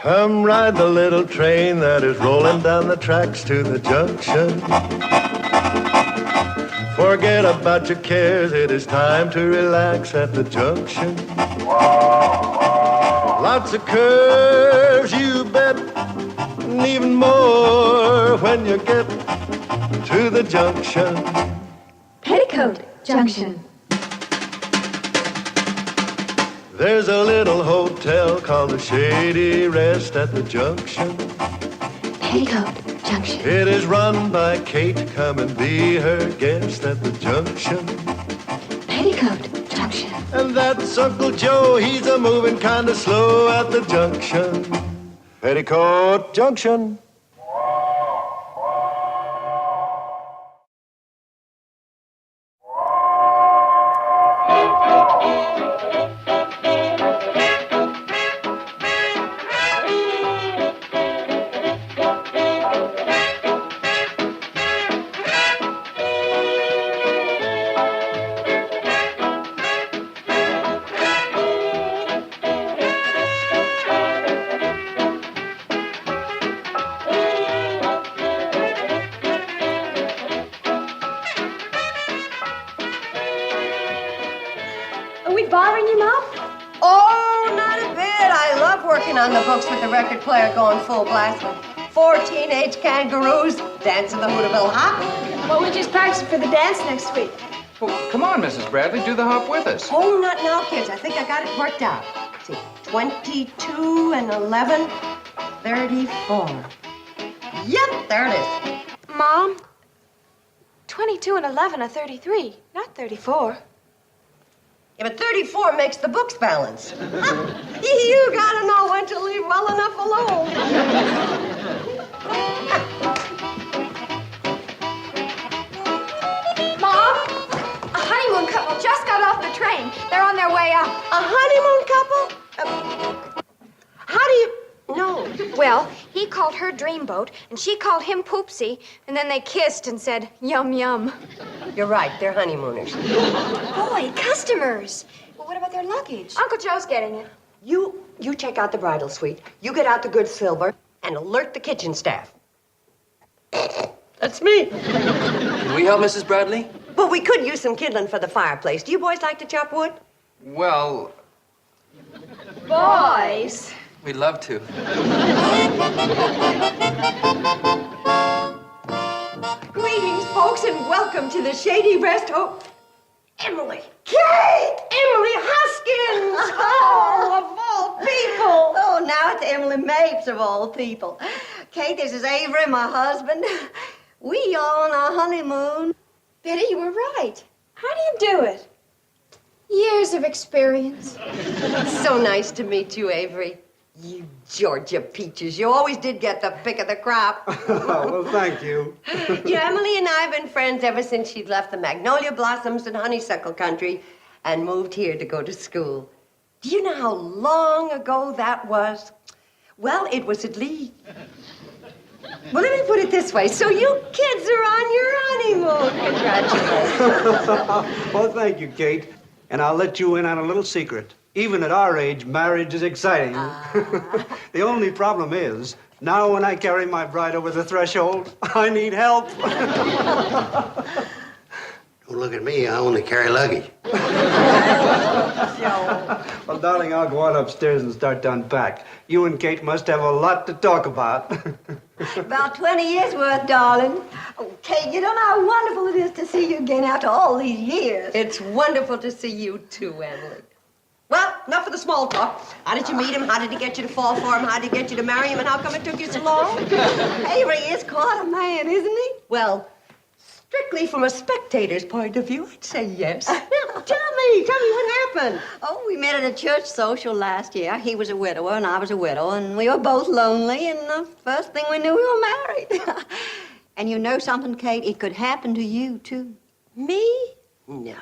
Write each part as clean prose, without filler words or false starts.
Come ride the little train that is rolling down the tracks to the junction. Forget about your cares, it is time to relax at the junction. Lots of curves, you bet, and even more when you get to the junction. Petticoat Junction. There's a little hotel called the Shady Rest at the junction. Petticoat Junction. It is run by Kate. Come and be her guest at the junction. Petticoat Junction. And that's Uncle Joe. He's a moving kind of slow at the junction. Petticoat Junction. Are we bothering you, Mom? Oh, not a bit. I love working on the books with the record player going full blast with 4 teenage kangaroos dancing the Hooterville hop. Well, we're just practicing for the dance next week. Well, come on, Mrs. Bradley, do the hop with us. Oh, not now, kids. I think I got it worked out. Let's see, 22 and 11, 34. Yep, there it is. Mom, 22 and 11 are 33, not 34. Yeah, but 34 makes the books balance. You gotta know when to leave well enough alone. Mom, a honeymoon couple just got off the train. They're on their way up. A honeymoon couple? How do you know? Well, he called her Dreamboat, and she called him Poopsie, and then they kissed and said, yum, yum. You're right, they're honeymooners. Boy, customers. Well, what about their luggage? Uncle Joe's getting it. You check out the bridal suite. You get out the good silver and alert the kitchen staff. That's me. Can we help Mrs. Bradley? But we could use some kindling for the fireplace. Do you boys like to chop wood? Well, Boys. we'd love to. Greetings, folks, and welcome to the Shady Rest Hotel. Emily. Kate! Emily Hoskins! Oh, of all people! Oh, now it's Emily Mapes of all people. Kate, this is Avery, my husband. We are on our honeymoon. Betty, you were right. How do you do it? Years of experience. So nice to meet you, Avery. You Georgia peaches. You always did get the pick of the crop. Well, thank you. Yeah, Emily and I have been friends ever since she'd left the magnolia blossoms and honeysuckle country and moved here to go to school. Do you know how long ago that was? Well, it was at least... Well, let me put it this way. So you kids are on your honeymoon. Congratulations. Well, thank you, Kate. And I'll let you in on a little secret. Even at our age, marriage is exciting. The only problem is, now when I carry my bride over the threshold, I need help. Don't look at me, I only carry luggage. Well, darling, I'll go on upstairs and start to unpack. You and Kate must have a lot to talk about. About 20 years worth, darling. Oh, Kate, you don't know how wonderful it is to see you again after all these years. It's wonderful to see you too, Emily. Well, enough of the small talk. How did you meet him? How did he get you to fall for him? How did he get you to marry him? And how come it took you so long? Avery is quite a man, isn't he? Well, strictly from a spectator's point of view, I'd say yes. Now, tell me what happened. Oh, we met at a church social last year. He was a widower and I was a widow, and we were both lonely, and the first thing we knew, we were married. And you know something, Kate? It could happen to you, too. Me? No.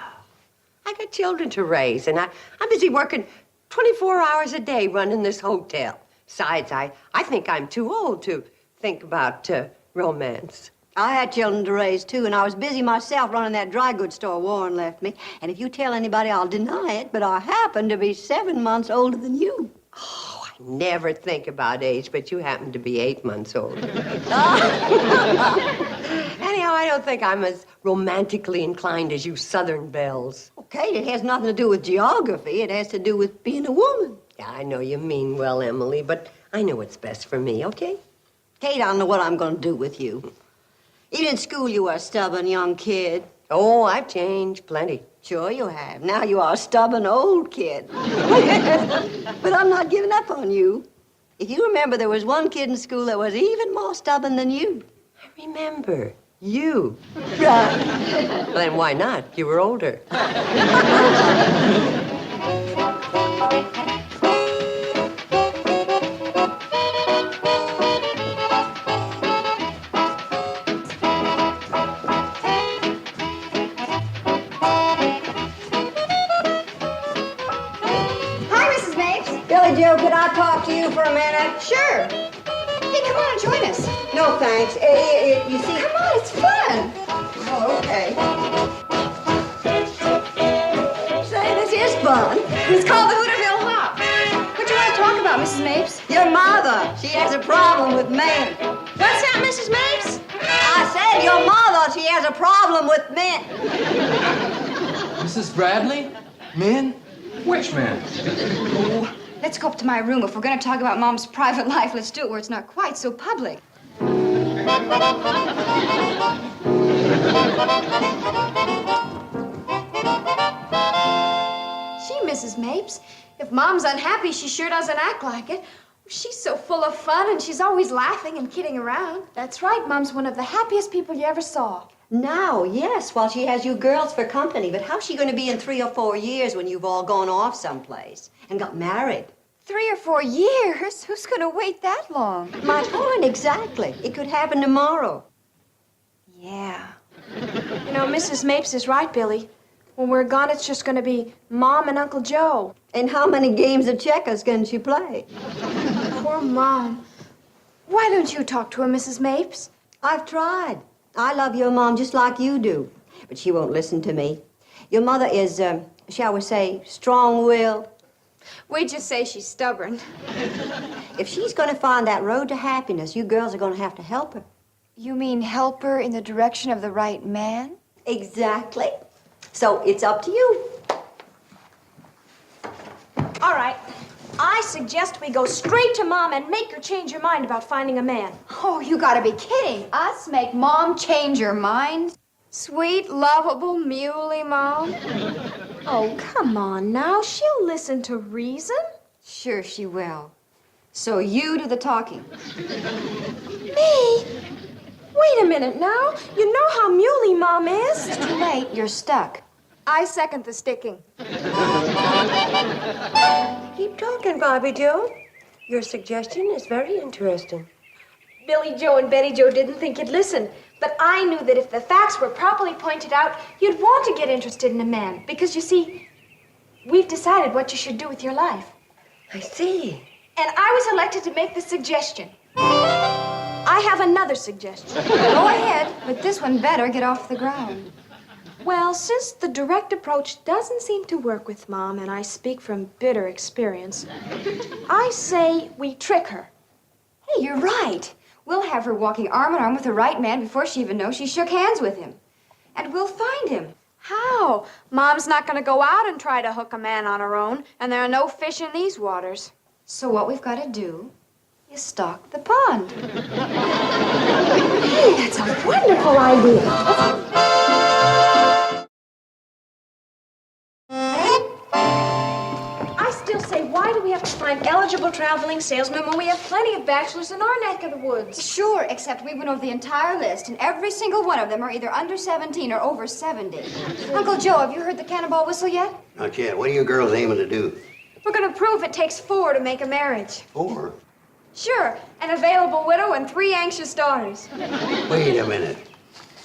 I got children to raise, and I'm busy working 24 hours a day running this hotel. Besides, I think I'm too old to think about romance. I had children to raise, too, and I was busy myself running that dry goods store Warren left me. And if you tell anybody, I'll deny it, but I happen to be 7 months older than you. Oh, I never think about age, but you happen to be 8 months old. Anyhow, I don't think I'm as romantically inclined as you Southern belles. Okay, it has nothing to do with geography. It has to do with being a woman. Yeah, I know you mean well, Emily, but I know what's best for me, okay? Kate, I don't know what I'm going to do with you. Even in school, you were a stubborn young kid. Oh, I've changed plenty. Sure you have. Now you are a stubborn old kid. But I'm not giving up on you. If you remember, there was one kid in school that was even more stubborn than you. I remember. You. Right. Well, then why not? You were older. Joe, could I talk to you for a minute? Sure. Hey, come on and join us. No, thanks. You see... Come on, it's fun. Oh, okay. Say, this is fun. It's called the Hooterville Hop. What do you want to talk about, Mrs. Mapes? Your mother. She has a problem with men. What's that, Mrs. Mapes? I said your mother. She has a problem with men. Mrs. Bradley? Men? Which men? Let's go up to my room. If we're going to talk about Mom's private life, let's do it where it's not quite so public. Gee, Mrs. Mapes, if Mom's unhappy, she sure doesn't act like it. She's so full of fun, and she's always laughing and kidding around. That's right, Mom's one of the happiest people you ever saw. Now, yes, while she has you girls for company. But how's she going to be in 3 or 4 years when you've all gone off someplace and got married? 3 or 4 years? Who's going to wait that long? My point, exactly. It could happen tomorrow. Yeah. You know, Mrs. Mapes is right, Billy. When we're gone, it's just going to be Mom and Uncle Joe. And how many games of checkers can she play? Poor Mom. Why don't you talk to her, Mrs. Mapes? I've tried. I love your mom just like you do. But she won't listen to me. Your mother is, shall we say, strong-willed. We just say she's stubborn. If she's going to find that road to happiness, you girls are going to have to help her. You mean help her in the direction of the right man? Exactly. So it's up to you. All right. I suggest we go straight to Mom and make her change her mind about finding a man. Oh, you gotta be kidding. Us make Mom change her mind? Sweet, lovable, muley Mom. Oh, come on now. She'll listen to reason. Sure she will. So you do the talking. Me? Wait a minute now. You know how muley Mom is. It's too late. You're stuck. I second the sticking. Keep talking, Bobby Joe. Your suggestion is very interesting. Billy Joe and Betty Joe didn't think you'd listen, but I knew that if the facts were properly pointed out, you'd want to get interested in a man. Because, you see, we've decided what you should do with your life. I see. And I was elected to make the suggestion. I have another suggestion. Go ahead, but this one better get off the ground. Well, since the direct approach doesn't seem to work with Mom, and I speak from bitter experience, I say we trick her. Hey, you're right. We'll have her walking arm in arm with the right man before she even knows she shook hands with him. And we'll find him. How? Mom's not going to go out and try to hook a man on her own, and there are no fish in these waters. So what we've got to do is stock the pond. Hey, that's a wonderful idea. I still say, why do we have to find eligible traveling salesmen when we have plenty of bachelors in our neck of the woods? Sure, except we went over the entire list, and every single one of them are either under 17 or over 70. Uncle Joe, have you heard the cannonball whistle yet? Not yet. What are you girls aiming to do? We're going to prove it takes 4 to make a marriage. 4? Sure, an available widow and 3 anxious daughters. Wait a minute.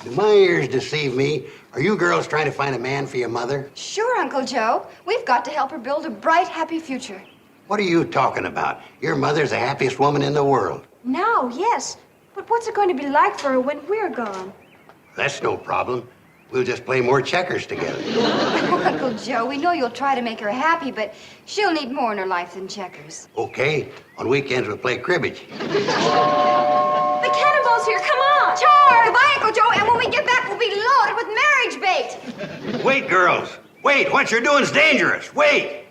Do my ears deceive me? Are you girls trying to find a man for your mother? Sure, Uncle Joe. We've got to help her build a bright, happy future. What are you talking about? Your mother's the happiest woman in the world. Now, yes, But what's it going to be like for her when we're gone? That's no problem. We'll just play more checkers together. Oh, Uncle Joe, we know you'll try to make her happy, but she'll need more in her life than checkers. Okay, on weekends we'll play cribbage. The cannonball's here, come on! Char! Goodbye, Uncle Joe, and when we get back, we'll be loaded with marriage bait. Wait, girls. Wait, what you're doing's dangerous. Wait.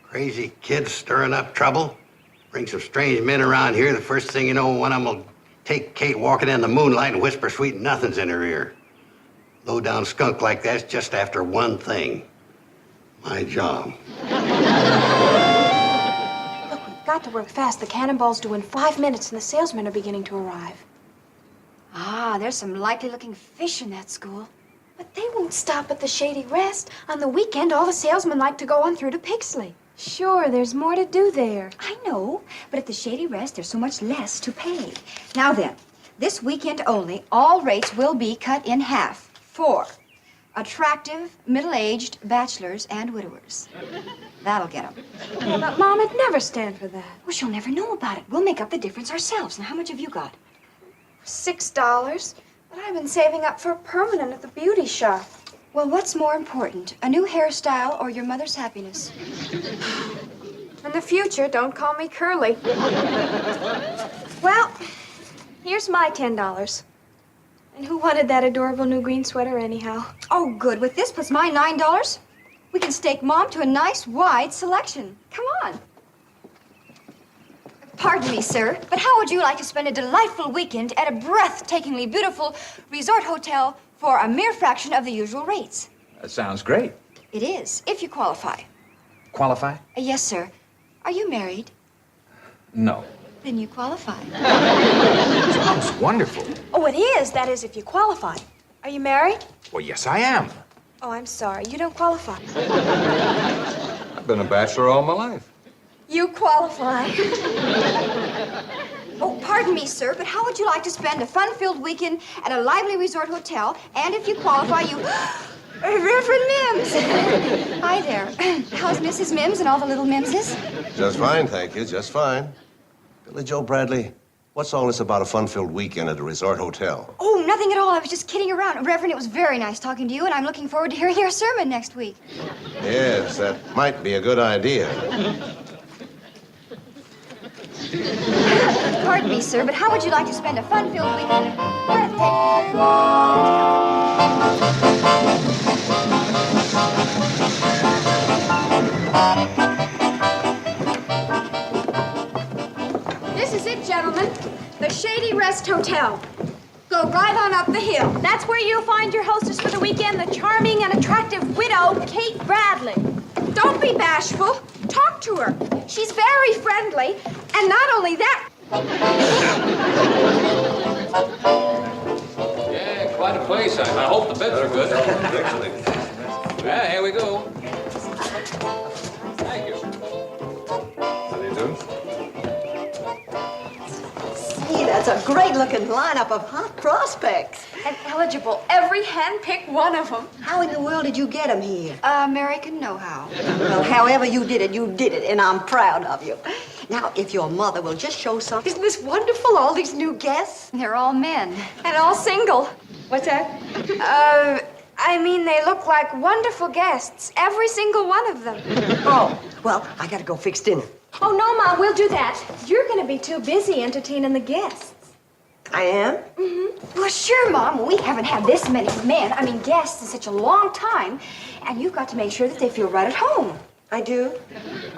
Crazy kids stirring up trouble. Bring some strange men around here. The first thing you know, one of them will take Kate walking in the moonlight and whisper sweet nothings in her ear. Low-down skunk like that's just after one thing. My job. Look, we've got to work fast. The cannonball's due in 5 minutes, and the salesmen are beginning to arrive. Ah, there's some likely-looking fish in that school. But they won't stop at the Shady Rest. On the weekend, all the salesmen like to go on through to Pixley. Sure, there's more to do there. I know, but at the Shady Rest, there's so much less to pay. Now then, this weekend only, all rates will be cut in half for attractive, middle-aged bachelors and widowers. That'll get them. Yeah, but Mom, I'd never stand for that. Well, she'll never know about it. We'll make up the difference ourselves. Now, how much have you got? $6. But I've been saving up for a permanent at the beauty shop. Well, what's more important, a new hairstyle or your mother's happiness? In the future, don't call me Curly. Well, here's my $10. And who wanted that adorable new green sweater anyhow? Oh, good. With this plus my $9, we can stake Mom to a nice, wide selection. Come on. Pardon me, sir, but how would you like to spend a delightful weekend at a breathtakingly beautiful resort hotel for a mere fraction of the usual rates? That sounds great. It is, if you qualify. Qualify? Yes, sir. Are you married? No. Then you qualify. Sounds wonderful. Oh, it is. That is, if you qualify. Are you married? Well, yes, I am. Oh, I'm sorry. You don't qualify. I've been a bachelor all my life. You qualify. Oh, pardon me, sir, but how would you like to spend a fun-filled weekend at a lively resort hotel? And if you qualify, you... Reverend Mims! Hi there. How's Mrs. Mims and all the little Mimses? Just fine, thank you, just fine. Billy Joe Bradley, what's all this about a fun-filled weekend at a resort hotel? Oh, nothing at all. I was just kidding around. Reverend, it was very nice talking to you, and I'm looking forward to hearing your sermon next week. Yes, that might be a good idea. Pardon me, sir, but how would you like to spend a fun-filled weekend at a breathtaking... This is it, gentlemen. The Shady Rest Hotel. Go right on up the hill. That's where you'll find your hostess for the weekend, the charming and attractive widow, Kate Bradley. Don't be bashful. Talk to her. She's very friendly. And not only that... Yeah, quite a place. I hope the beds are good. Yeah, here we go. Thank you. How do you do? Hey, that's a great-looking lineup of hot prospects. And eligible. Every hand-picked one of them. How in the world did you get them here? American know-how. Well, however you did it, and I'm proud of you. Now, if your mother will just show some... Isn't this wonderful, all these new guests? They're all men. And all single. What's that? I mean, they look like wonderful guests. Every single one of them. Oh, well, I gotta go fix dinner. Oh, no, Mom, we'll do that. You're going to be too busy entertaining the guests. I am? Mm-hmm. Well, sure, Mom. We haven't had this many guests in such a long time. And you've got to make sure that they feel right at home. I do?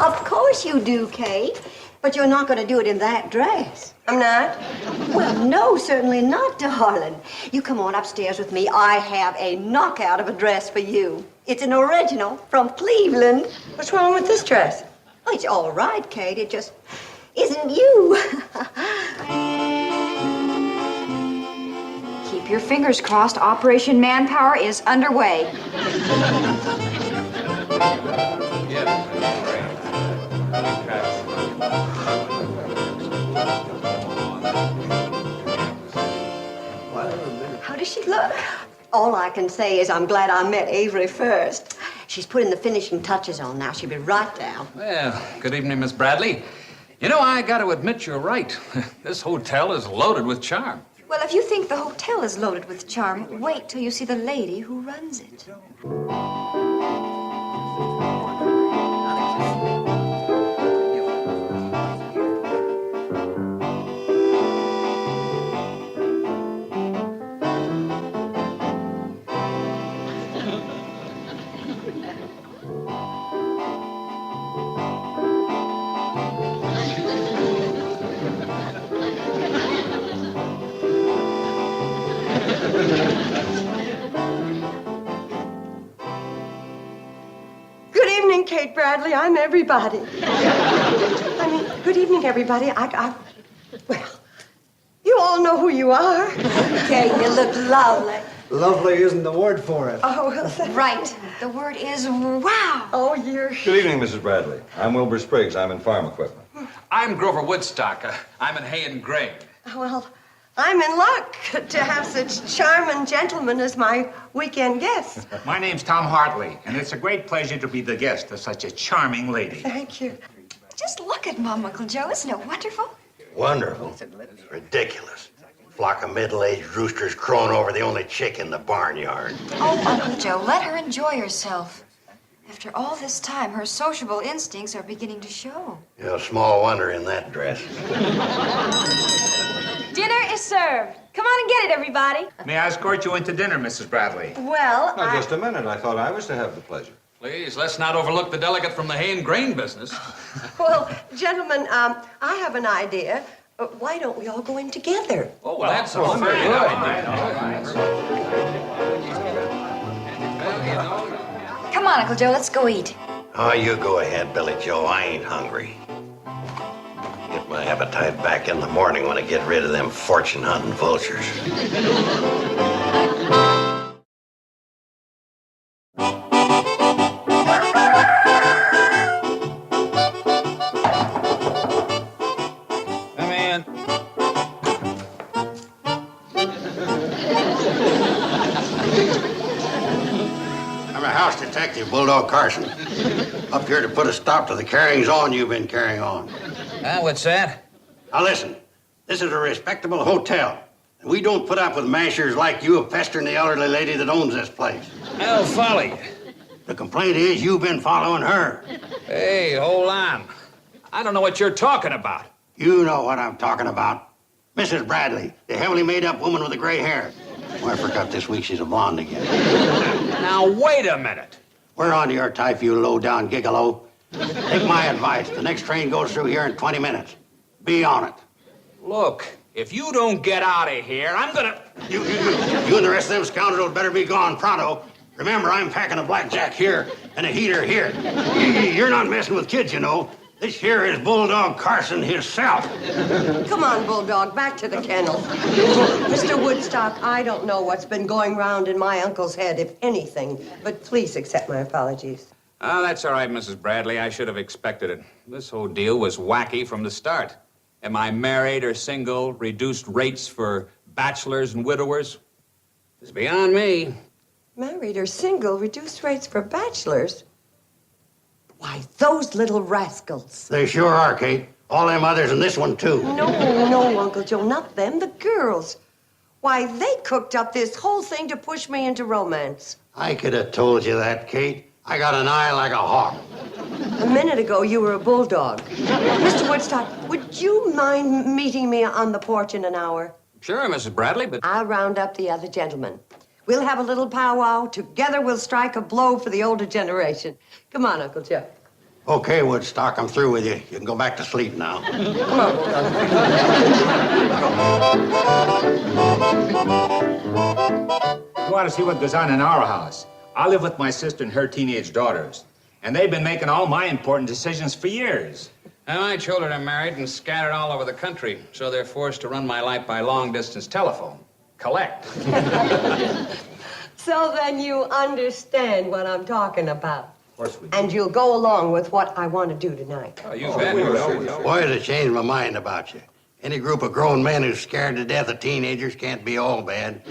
Of course you do, Kate. But you're not going to do it in that dress. I'm not? Well, no, certainly not, darling. You come on upstairs with me. I have a knockout of a dress for you. It's an original from Cleveland. What's wrong with this dress? Oh, it's all right, Kate. It just isn't you. Keep your fingers crossed. Operation Manpower is underway. How does she look? All I can say is I'm glad I met Avery first. She's putting the finishing touches on now. She'll be right down. Well, good evening, Miss Bradley. You know, I got to admit you're right. This hotel is loaded with charm. Well, if you think the hotel is loaded with charm, wait till you see the lady who runs it. Good evening, Kate Bradley. I'm everybody. Good evening, everybody. Well, you all know who you are. Kate, you look lovely. Lovely isn't the word for it. Oh, well, Right. The word is wow. oh, you're... Good evening, Mrs. Bradley. I'm Wilbur Spriggs. I'm in farm equipment. I'm Grover Woodstock. I'm in hay and grain. Well, I'm in luck to have such charming gentlemen as my weekend guests. My name's Tom Hartley, and it's a great pleasure to be the guest of such a charming lady. Thank you. Just look at Mom, Uncle Joe. Isn't it wonderful? Wonderful. It's ridiculous. Flock of middle-aged roosters crowing over the only chick in the barnyard. Oh, Uncle Joe, let her enjoy herself. After all this time, her sociable instincts are beginning to show. You know, small wonder in that dress. Dinner is served. Come on and get it, everybody. May I escort you into dinner, Mrs. Bradley? Well, Now, just a minute. I thought I was to have the pleasure. Please, let's not overlook the delegate from the hay and grain business. well, gentlemen, I have an idea. Why don't we all go in together? Oh, well, that's a very good idea. Come on, Uncle Joe, let's go eat. Oh, you go ahead, Billy Joe. I ain't hungry. Get my appetite back in the morning when I get rid of them fortune-hunting vultures. Come in. I'm a house detective, Bulldog Carson. Up here to put a stop to the carryings-on you've been carrying on. What's that? Now listen, this is a respectable hotel. And we don't put up with mashers like you pestering the elderly lady that owns this place. I'll follow you. The complaint is you've been following her. Hey, hold on. I don't know what you're talking about. You know what I'm talking about. Mrs. Bradley, the heavily made-up woman with the gray hair. Oh, I forgot this week she's a blonde again. Now, wait a minute. We're on to your type, you low-down gigolo. Take my advice. The next train goes through here in 20 minutes. Be on it. Look, if you don't get out of here, I'm gonna... You and the rest of them scoundrels better be gone pronto. Remember, I'm packing a blackjack here and a heater here. You're not messing with kids, you know. This here is Bulldog Carson himself. Come on, Bulldog, back to the kennel. Mr. Woodstock, I don't know what's been going round in my uncle's head, if anything, but please accept my apologies. Oh, that's all right, Mrs. Bradley. I should have expected it. This whole deal was wacky from the start. Am I married or single? Reduced rates for bachelors and widowers? It's beyond me. Married or single, reduced rates for bachelors? Why, those little rascals. They sure are, Kate. All them others and this one, too. No, Uncle Joe, not them, the girls. Why, they cooked up this whole thing to push me into romance. I could have told you that, Kate. I got an eye like a hawk. A minute ago, you were a bulldog. Mr. Woodstock, would you mind meeting me on the porch in an hour? Sure, Mrs. Bradley, but... I'll round up the other gentlemen. We'll have a little powwow. Together, we'll strike a blow for the older generation. Come on, Uncle Joe. Okay, Woodstock, I'm through with you. You can go back to sleep now. Come on, Bulldog. You ought to see what goes on in our house. I live with my sister and her teenage daughters, and they've been making all my important decisions for years. Now, my children are married and scattered all over the country, so they're forced to run my life by long-distance telephone. Collect. So then you understand what I'm talking about. Of course we do. And you'll go along with what I want to do tonight. Oh, you bet. Boy, has it changed my mind about you. Any group of grown men who's scared to death of teenagers can't be all bad.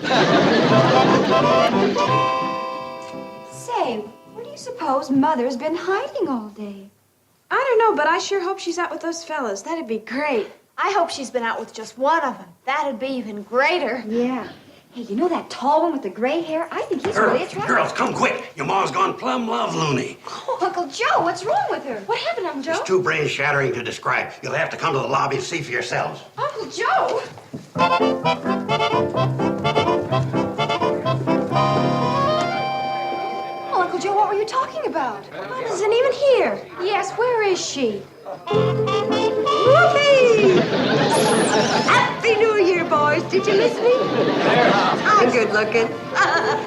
Say, where do you suppose Mother's been hiding all day? I don't know, but I sure hope she's out with those fellas. That'd be great. I hope she's been out with just one of them. That'd be even greater. Yeah. Hey, you know that tall one with the gray hair? I think he's really attractive. Girls, come quick. Your mom's gone plumb love loony. Oh, Uncle Joe, what's wrong with her? What happened, Uncle Joe? It's too brain-shattering to describe. You'll have to come to the lobby and see for yourselves. Uncle Joe! Oh, Uncle Joe, what were you talking about? Mom isn't even here. Yes, where is she? Whoopee! Happy New Year, boys. Did you miss me? I'm good looking.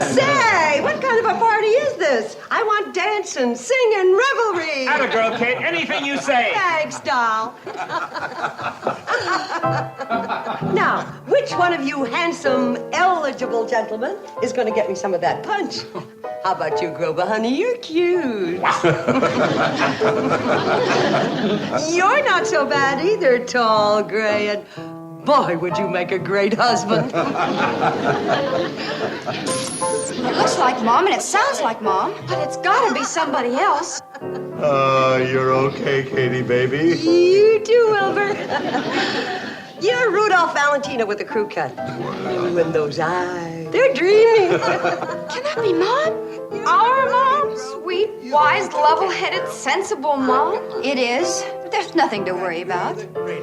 Say, what kind of a party is this? I want dancing, singing, revelry. Atta girl, Kate. Anything you say. Thanks, doll. Now, which one of you handsome, eligible gentlemen is going to get me some of that punch? How about you, Grover, honey? You're cute. You're not so bad either, tall, gray, and boy, would you make a great husband. It looks like Mom, and it sounds like Mom. But it's gotta be somebody else. You're okay, Katie, baby. You too, Wilbur. You're Rudolph Valentina with a crew cut. Ooh, and those eyes. They're dreamy. Can that be Mom? Our Mom? Sweet, wise, level-headed, sensible Mom? It is, but there's nothing to worry about.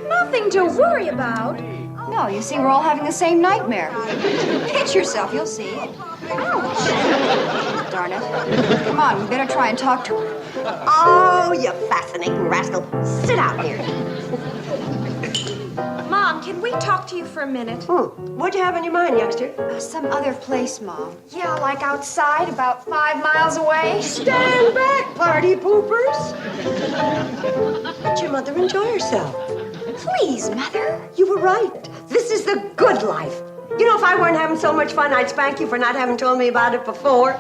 Nothing to worry about. No, you see, we're all having the same nightmare. Pinch yourself, you'll see. Ouch. Darn it. Come on, we better try and talk to her. Oh, you fascinating rascal. Sit down here. Mom, can we talk to you for a minute? What'd you have in your mind, youngster? Some other place, Mom. Yeah, like outside, about 5 miles away. Stand back, party poopers. Let your mother enjoy herself. Please, Mother. You were right. This is the good life. You know, if I weren't having so much fun, I'd spank you for not having told me about it before.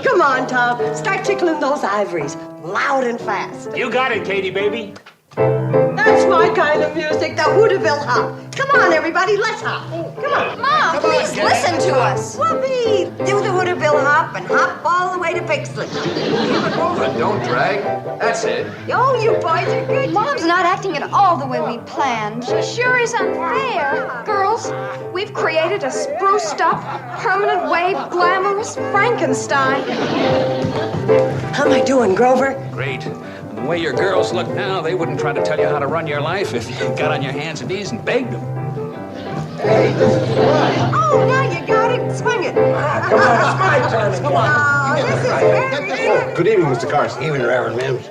Come on, Tom. Start tickling those ivories. Loud and fast. You got it, Katie, baby. That's my kind of music, the Hooterville hop. Come on, everybody, let's hop. Come on. Mom, please listen to us. Whoopee! Do the Hooterville hop and hop all the way to Pixley. But don't drag. That's it. Oh, you boys are good. Mom's not acting at all the way we planned. She sure is unfair. Girls, we've created a spruced up, permanent wave, glamorous Frankenstein. How am I doing, Grover? Great. And the way your girls look now, they wouldn't try to tell you how to run your life if you got on your hands and knees and begged them. Oh, now you got it. Swing it. Come on, it's my turn. Come on. Oh, this is very good. Good evening, Mr. Carson. Even Reverend Mims.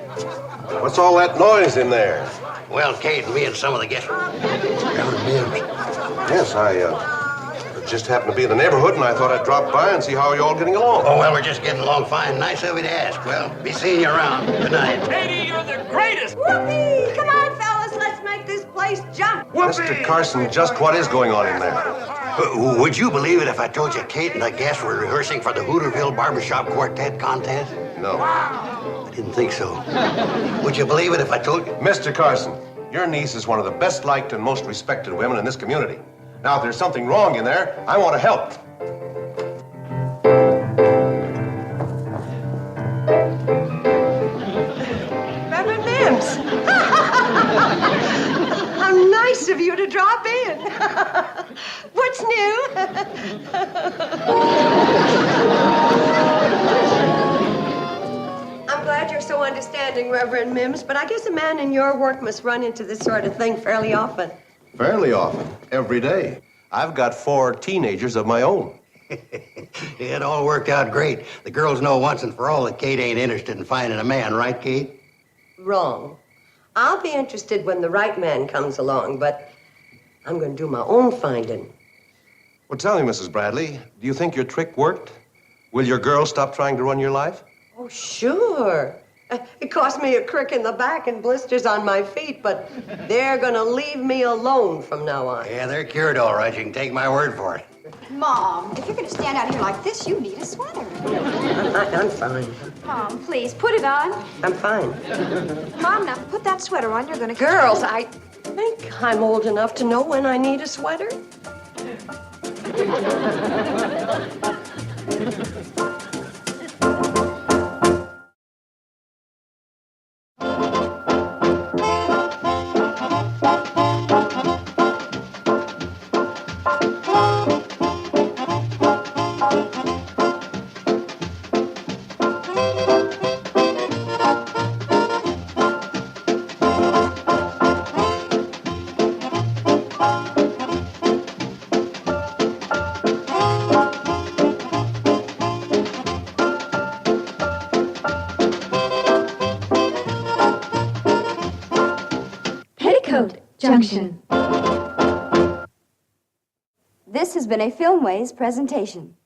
What's all that noise in there? Well, Kate and me and some of the guests. Reverend Mims. Yes, I just happened to be in the neighborhood, and I thought I'd drop by and see how you're all getting along. Oh, well, we're just getting along fine. Nice of you to ask. Well, be seeing you around. Good night. Katie, you're the greatest. Whoopee! Come on, fellas, let's make this place jump. Mr. Carson, just what is going on in there? Would you believe it if I told you Kate and the guests were rehearsing for the Hooterville Barbershop Quartet contest? No. I didn't think so. Would you believe it if I told you? Mr. Carson, your niece is one of the best liked and most respected women in this community. Now, if there's something wrong in there, I want to help. Reverend Mims. How nice of you to drop in. What's new? I'm glad you're so understanding, Reverend Mims, but I guess a man in your work must run into this sort of thing fairly often. Fairly often, every day. I've got 4 teenagers of my own. It all worked out great. The girls know once and for all that Kate ain't interested in finding a man, right, Kate? Wrong. I'll be interested when the right man comes along, but I'm going to do my own finding. Well, tell me, Mrs. Bradley, do you think your trick worked? Will your girls stop trying to run your life? Oh, sure. It cost me a crick in the back and blisters on my feet, but they're going to leave me alone from now on. Yeah, they're cured all right. You can take my word for it. Mom, if you're going to stand out here like this, you need a sweater. I'm fine. Mom, please, put it on. I'm fine. Mom, now put that sweater on. You're gonna... Girls, I think I'm old enough to know when I need a sweater. Petticoat Junction. This has been a Filmways presentation.